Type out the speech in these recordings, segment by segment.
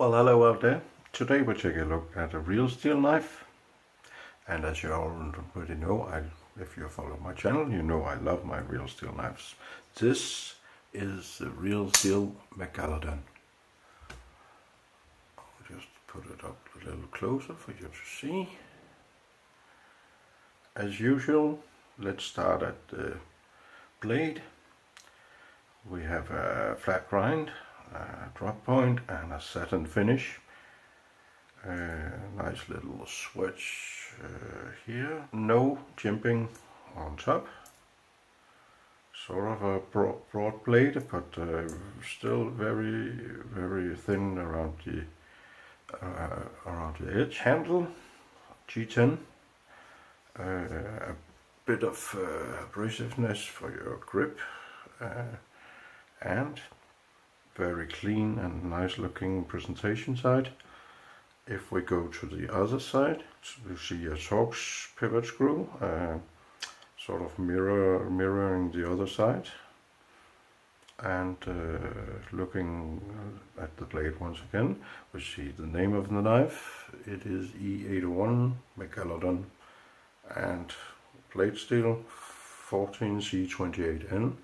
Well, hello out there. Today we're taking a look at a real steel knife. And as you already know, if you follow my channel, you know I love my real steel knives. This is the real Steel Megalodon. I'll just put it up a little closer for you to see. As usual, let's start at the blade. We have a flat grind, a drop point and a satin finish. Nice little switch here. No jimping on top. Sort of a broad blade, but still very thin around the edge. Handle G10. A bit of abrasiveness for your grip, and very clean and nice looking presentation side. If we go to the other side, you see a Torx pivot screw, sort of mirroring the other side. And looking at the blade once again, we see the name of the knife. It is E801 Megalodon, and plate steel 14C28N.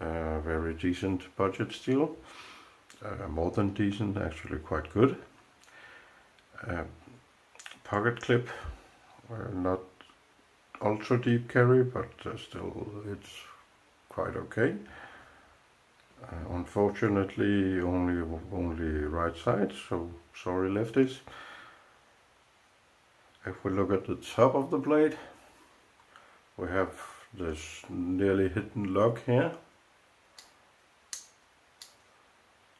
Very decent budget steel, more than decent, actually quite good. Pocket clip, not ultra deep carry, but still it's quite okay. Unfortunately only right side, so sorry lefties. If we look at the top of the blade, we have this nearly hidden lock here.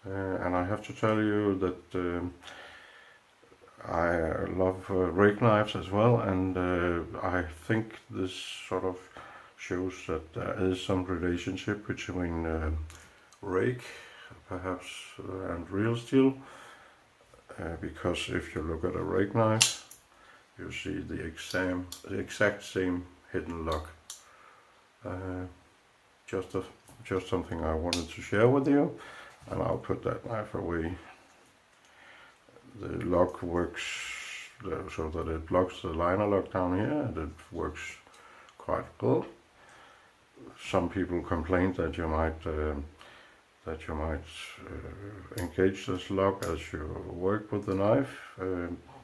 And I have to tell you that I love rake knives as well, and I think this sort of shows that there is some relationship between rake perhaps and real steel, because if you look at a rake knife, you see the exact same hidden lock. Just something I wanted to share with you, and I'll put that knife away. The lock works so that it blocks the liner lock down here, and it works quite well. Some people complained that you might engage this lock as you work with the knife.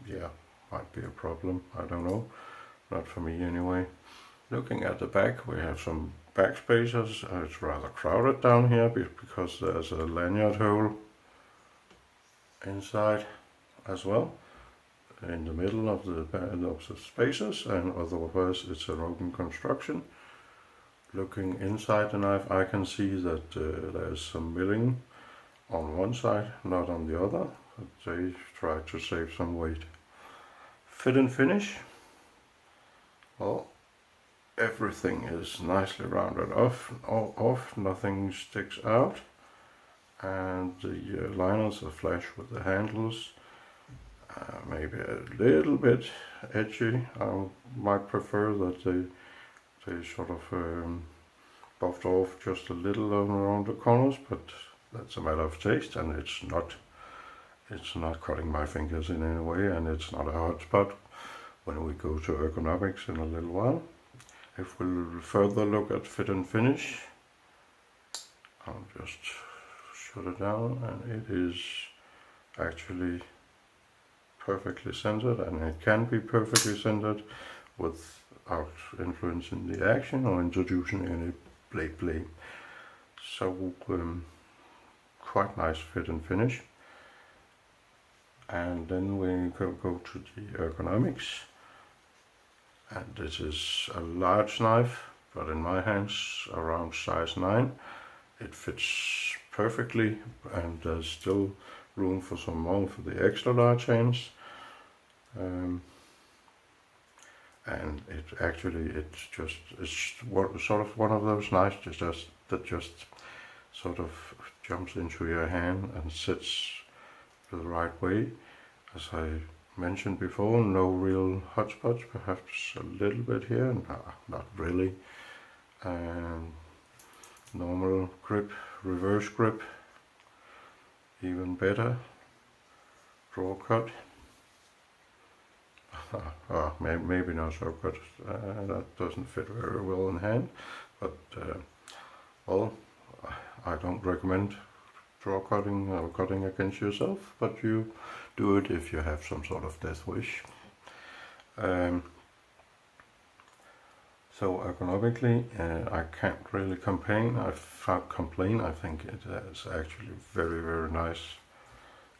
Yeah, might be a problem, I don't know, not for me anyway. Looking at the back, we have some back spacers. It's rather crowded down here because there's a lanyard hole inside as well, in the middle of the spacers, and otherwise it's an open construction. Looking inside the knife, I can see that there's some milling on one side, not on the other. They try to save some weight. Fit and finish. Well, everything is nicely rounded off, nothing sticks out, and the liners are flush with the handles. Maybe a little bit edgy. I might prefer that they sort of buffed off just a little around the corners, but that's a matter of taste, and it's not cutting my fingers in any way, and it's not a hot spot when we go to ergonomics in a little while. If we'll further look at fit and finish, I'll just shut it down, and it is actually perfectly centered, and it can be perfectly centered without influencing the action or introducing any blade play. So quite nice fit and finish. And then we go to the ergonomics, and this is a large knife, but in my hands around size 9. It fits perfectly, and there's still room for some more for the extra large hands. And it's sort of one of those knives that just sort of jumps into your hand and sits the right way. As I mentioned before, no real hotspots, perhaps a little bit here, not really. Normal grip, reverse grip, even better. draw cut. Maybe not so good. That doesn't fit very well in hand, but well, I don't recommend draw cutting or cutting against yourself, but you do it if you have some sort of death wish. So ergonomically, I can't really complain. I think it is actually very, very nice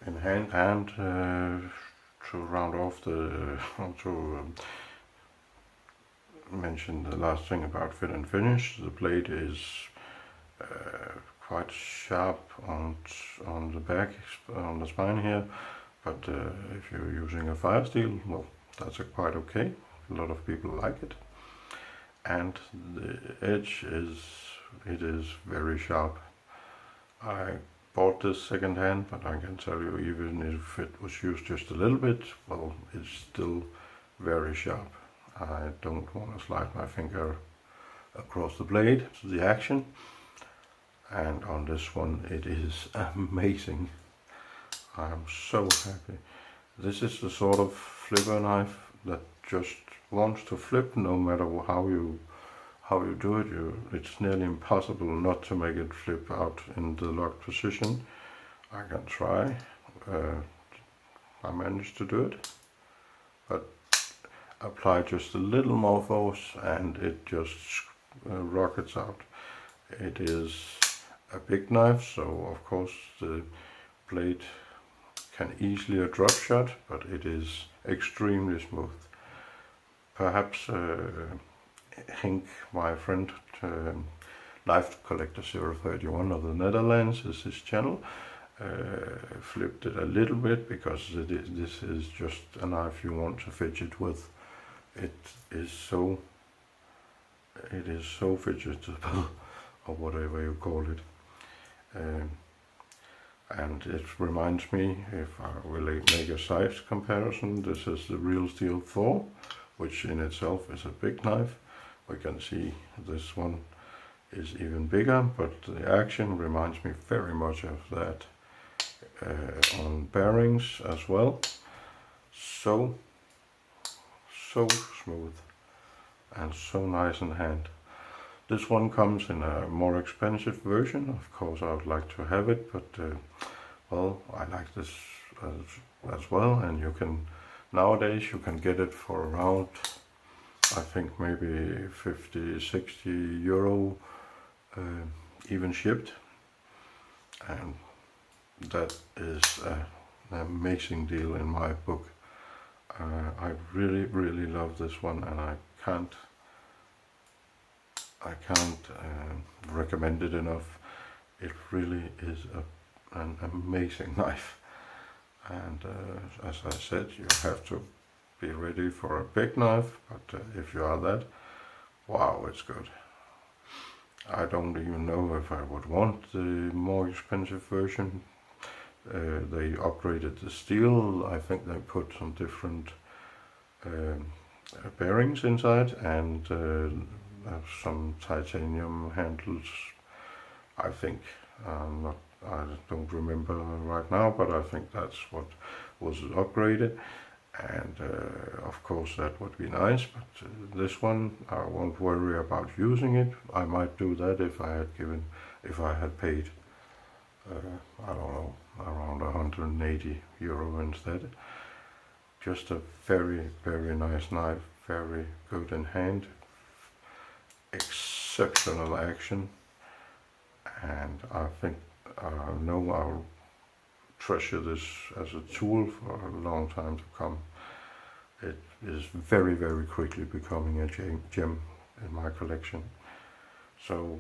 in hand. And to round off mention the last thing about fit and finish, the blade is quite sharp on the back, on the spine here, but if you're using a fire steel, well, that's quite okay. A lot of people like it. And the edge is very sharp. I bought this second hand, but I can tell you, even if it was used just a little bit, well, it's still very sharp. I don't want to slide my finger across the blade to the action. And on this one, it is amazing. I'm so happy. This is the sort of flipper knife that just wants to flip no matter how you do it. It's nearly impossible not to make it flip out in the locked position. I can try. I managed to do it, but apply just a little more force and it just rockets out. It is a big knife, so of course the blade can easily a drop shot, but it is extremely smooth. Perhaps Henk, my friend, Knife Collector 031 of the Netherlands, is his channel, flipped it a little bit, because this is just a knife you want to fidget with. It is so fidgetable, or whatever you call it. And it reminds me, if I really make a size comparison, this is the Real Steel 4, which in itself is a big knife. We can see this one is even bigger, but the action reminds me very much of that on bearings as well. So smooth and so nice in hand. This one comes in a more expensive version. Of course, I would like to have it, but well, I like this as well. And nowadays you can get it for around, I think maybe 50-60 euro, even shipped. And that is an amazing deal in my book. I really love this one, and I can't recommend it enough. It really is an amazing knife. And as I said, you have to be ready for a big knife, but if you are that, wow, it's good. I don't even know if I would want the more expensive version. They upgraded the steel. I think they put some different bearings inside, and some titanium handles, I think. I don't remember right now, but I think that's what was upgraded. And of course that would be nice, but this one I won't worry about using it. I might do that if I had paid I don't know, around 180 euro instead. Just a very nice knife, very good in hand, exceptional action, and I think I'll treasure this as a tool for a long time to come. It is very quickly becoming a gem in my collection. So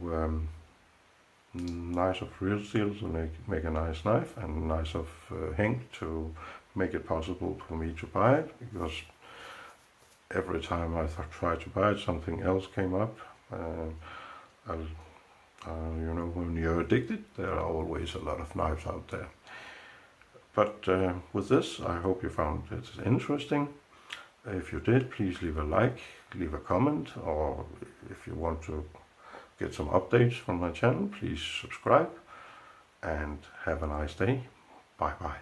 nice of Real Steel to make a nice knife, and nice of Henk to make it possible for me to buy it, because every time I tried to buy it, something else came up. You know, when you're addicted, there are always a lot of knives out there. But with this, I hope you found it interesting. If you did, please leave a like, leave a comment, or if you want to get some updates from my channel, please subscribe, and have a nice day. Bye bye.